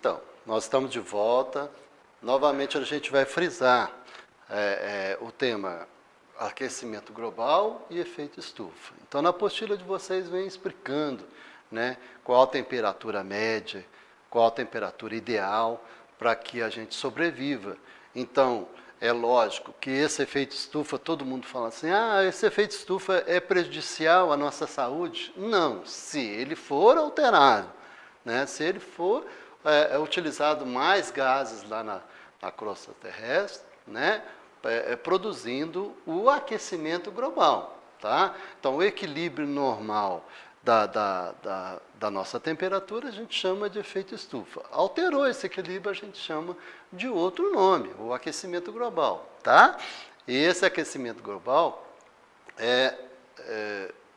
Então, nós estamos de volta. Novamente a gente vai frisar o tema aquecimento global e efeito estufa. Então, na apostila de vocês vem explicando, né, qual a temperatura média, qual a temperatura ideal para que a gente sobreviva. Então, é lógico que esse efeito estufa, todo mundo fala assim, esse efeito estufa é prejudicial à nossa saúde? Não, se ele for alterado, né, se ele for utilizado mais gases lá na crosta terrestre, né, produzindo o aquecimento global. Tá? Então, o equilíbrio normal da nossa temperatura a gente chama de efeito estufa. Alterou esse equilíbrio, a gente chama de outro nome, o aquecimento global. Tá? E esse aquecimento global,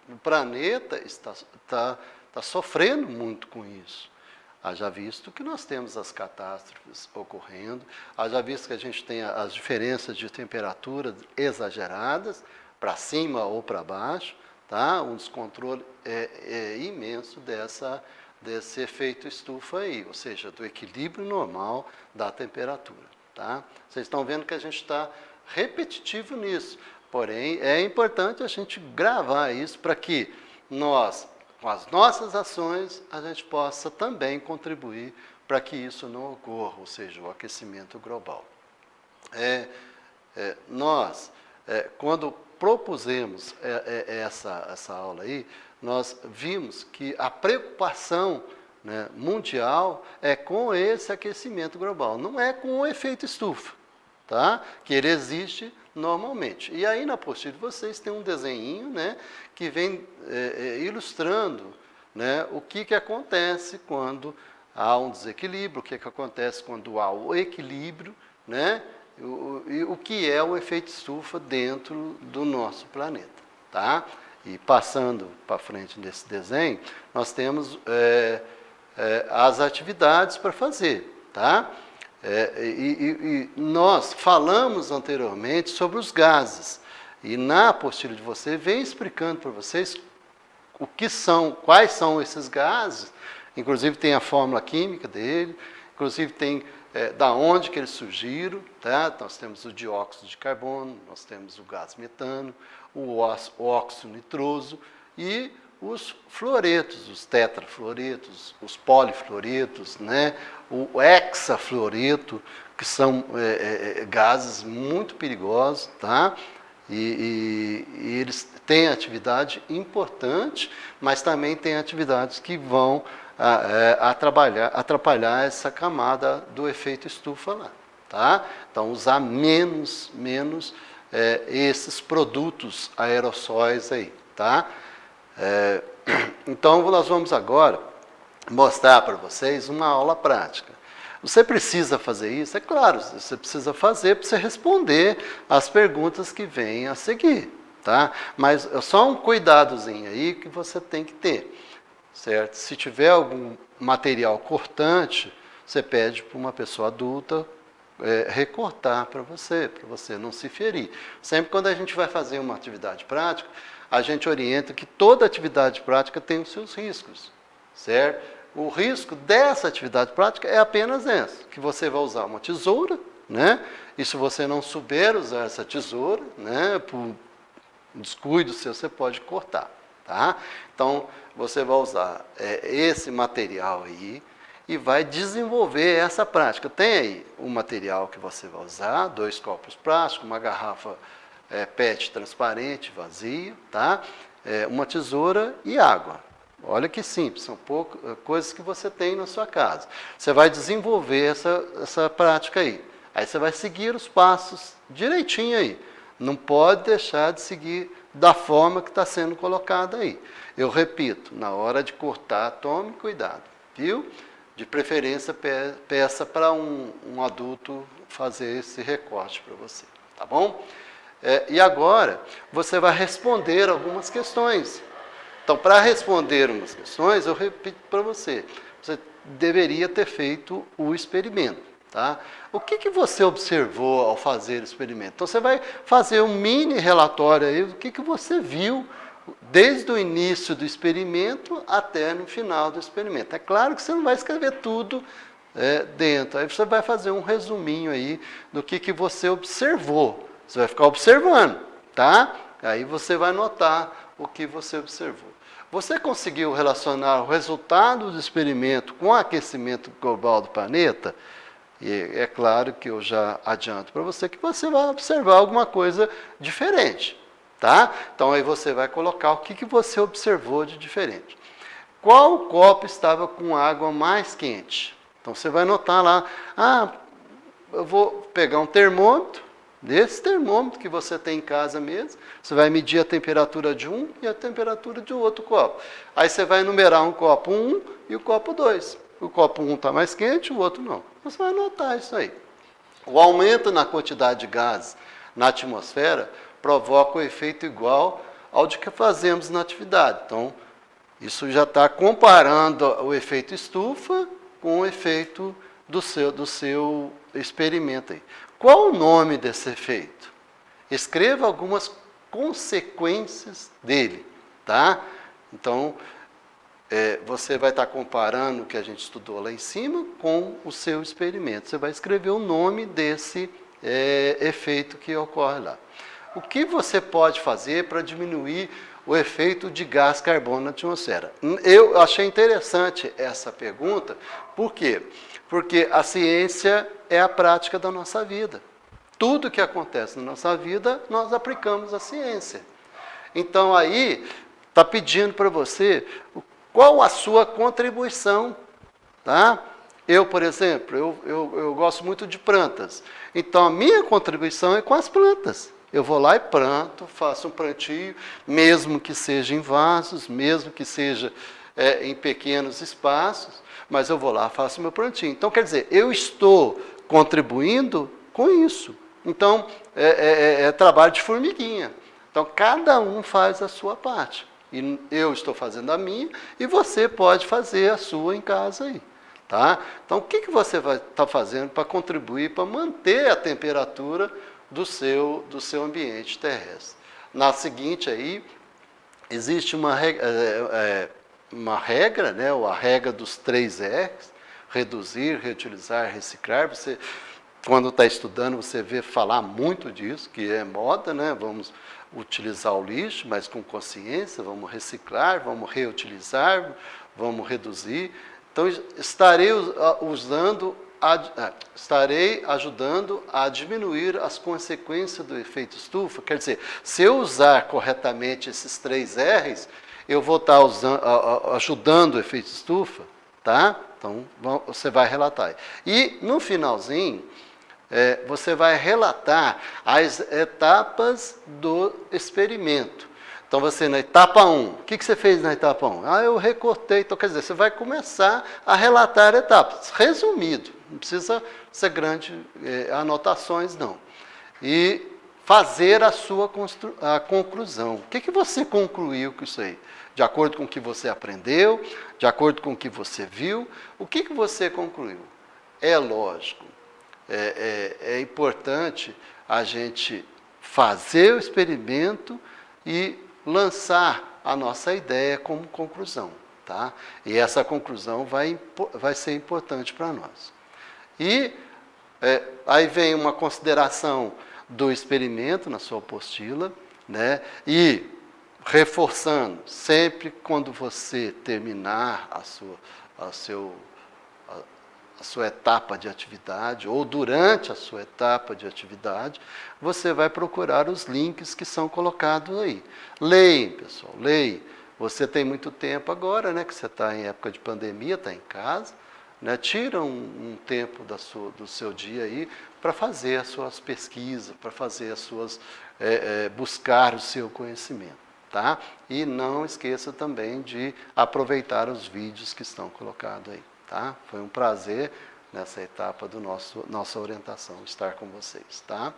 o planeta está sofrendo muito com isso. Haja visto que nós temos as catástrofes ocorrendo, haja visto que a gente tem as diferenças de temperatura exageradas, para cima ou para baixo, tá? Um descontrole imenso desse efeito estufa aí, ou seja, do equilíbrio normal da temperatura. Tá? Vocês estão vendo que a gente está repetitivo nisso, porém é importante a gente gravar isso para que nós, com as nossas ações, a gente possa também contribuir para que isso não ocorra, ou seja, o aquecimento global. Nós, quando propusemos essa aula aí, nós vimos que a preocupação, né, mundial é com esse aquecimento global, não é com o efeito estufa, tá? Que ele existe normalmente. E aí na apostila de vocês tem um desenhinho, né, que vem ilustrando, né, o que acontece quando há um desequilíbrio, o que acontece quando há o equilíbrio, né, e o que é o efeito estufa dentro do nosso planeta. Tá? E passando para frente desse desenho, nós temos as atividades para fazer. Tá? E nós falamos anteriormente sobre os gases. E na apostila de vocês, vem explicando para vocês o que são, quais são esses gases. Inclusive tem a fórmula química dele, inclusive tem da onde que eles surgiram. Tá? Nós temos o dióxido de carbono, nós temos o gás metano, o óxido nitroso e os fluoretos, os tetrafluoretos, os polifluoretos, né? O hexafluoreto, que são gases muito perigosos, tá? E eles têm atividade importante, mas também têm atividades que vão atrapalhar essa camada do efeito estufa lá. Tá? Então, usar menos esses produtos aerossóis aí. Tá? Então, nós vamos agora mostrar para vocês uma aula prática. Você precisa fazer isso? É claro, você precisa fazer para você responder as perguntas que vêm a seguir. Tá? Mas é só um cuidadozinho aí que você tem que ter. Certo? Se tiver algum material cortante, você pede para uma pessoa adulta recortar para você não se ferir. Sempre quando a gente vai fazer uma atividade prática, a gente orienta que toda atividade prática tem os seus riscos, certo? O risco dessa atividade prática é apenas essa, que você vai usar uma tesoura, né? E se você não souber usar essa tesoura, né, por descuido seu, você pode cortar, tá? Então, você vai usar esse material aí e vai desenvolver essa prática. Tem aí o material que você vai usar, 2 copos plásticos, uma garrafa PET transparente, vazia, tá? Uma tesoura e água. Olha que simples, são coisas que você tem na sua casa. Você vai desenvolver essa prática aí. Aí você vai seguir os passos direitinho aí. Não pode deixar de seguir da forma que está sendo colocada aí. Eu repito, na hora de cortar, tome cuidado, viu? De preferência, peça para um adulto fazer esse recorte para você, tá bom? E agora, você vai responder algumas questões. Então, para responder umas questões, eu repito para você, você deveria ter feito o experimento. Tá? O que você observou ao fazer o experimento? Então, você vai fazer um mini relatório aí do que você viu desde o início do experimento até no final do experimento. É claro que você não vai escrever tudo dentro. Aí você vai fazer um resuminho aí do que você observou. Você vai ficar observando, tá? Aí você vai notar o que você observou. Você conseguiu relacionar o resultado do experimento com o aquecimento global do planeta? E é claro que eu já adianto para você que você vai observar alguma coisa diferente, tá? Então aí você vai colocar o que você observou de diferente. Qual copo estava com água mais quente? Então você vai notar lá, eu vou pegar um termômetro, desse termômetro que você tem em casa mesmo, você vai medir a temperatura de um e a temperatura de outro copo. Aí você vai numerar um copo 1 e o copo 2. O copo 1 está mais quente, o outro não. Você vai notar isso aí. O aumento na quantidade de gases na atmosfera provoca o efeito igual ao de que fazemos na atividade. Então, isso já está comparando o efeito estufa com o efeito do seu experimento aí. Qual o nome desse efeito? Escreva algumas consequências dele, tá? Então, você vai estar comparando o que a gente estudou lá em cima com o seu experimento. Você vai escrever o nome desse efeito que ocorre lá. O que você pode fazer para diminuir o efeito de gás carbono na atmosfera? Eu achei interessante essa pergunta, por quê? Porque a ciência é a prática da nossa vida. Tudo que acontece na nossa vida, nós aplicamos a ciência. Então aí, está pedindo para você qual a sua contribuição, tá? Eu, por exemplo, eu gosto muito de plantas. Então, a minha contribuição é com as plantas. Eu vou lá e planto, faço um plantio, mesmo que seja em vasos, mesmo que seja em pequenos espaços, mas eu vou lá e faço meu plantio. Então, quer dizer, eu estou contribuindo com isso. Então, é trabalho de formiguinha. Então, cada um faz a sua parte. E eu estou fazendo a minha, e você pode fazer a sua em casa aí. Tá? Então, o que você vai estar fazendo para contribuir, para manter a temperatura do seu ambiente terrestre? Na seguinte aí, existe uma regra, né, ou a regra dos 3 R's, reduzir, reutilizar, reciclar. Você, quando está estudando, você vê falar muito disso, que é moda, né? Vamos utilizar o lixo, mas com consciência, vamos reciclar, vamos reutilizar, vamos reduzir. Então, estarei ajudando a diminuir as consequências do efeito estufa. Quer dizer, se eu usar corretamente esses 3 R's, eu vou estar ajudando o efeito estufa, tá? Então, você vai relatar. E, no finalzinho, você vai relatar as etapas do experimento. Então, você na etapa 1, o que você fez na etapa 1? Eu recortei. Então, quer dizer, você vai começar a relatar etapas. Resumido, não precisa ser grandes anotações, não. E fazer a sua conclusão. O que você concluiu com isso aí? De acordo com o que você aprendeu, de acordo com o que você viu, o que você concluiu? É lógico, é importante a gente fazer o experimento e lançar a nossa ideia como conclusão, tá? E essa conclusão vai ser importante para nós. E aí vem uma consideração do experimento na sua apostila, né? E reforçando, sempre quando você terminar a sua etapa de atividade, ou durante a sua etapa de atividade, você vai procurar os links que são colocados aí. Leia, pessoal, leia. Você tem muito tempo agora, né, que você está em época de pandemia, está em casa, né, tira um tempo do seu dia aí para fazer as suas pesquisas, para fazer as suas, buscar o seu conhecimento, tá? E não esqueça também de aproveitar os vídeos que estão colocados aí. Tá? Foi um prazer, nessa etapa do nossa orientação, estar com vocês. Tá?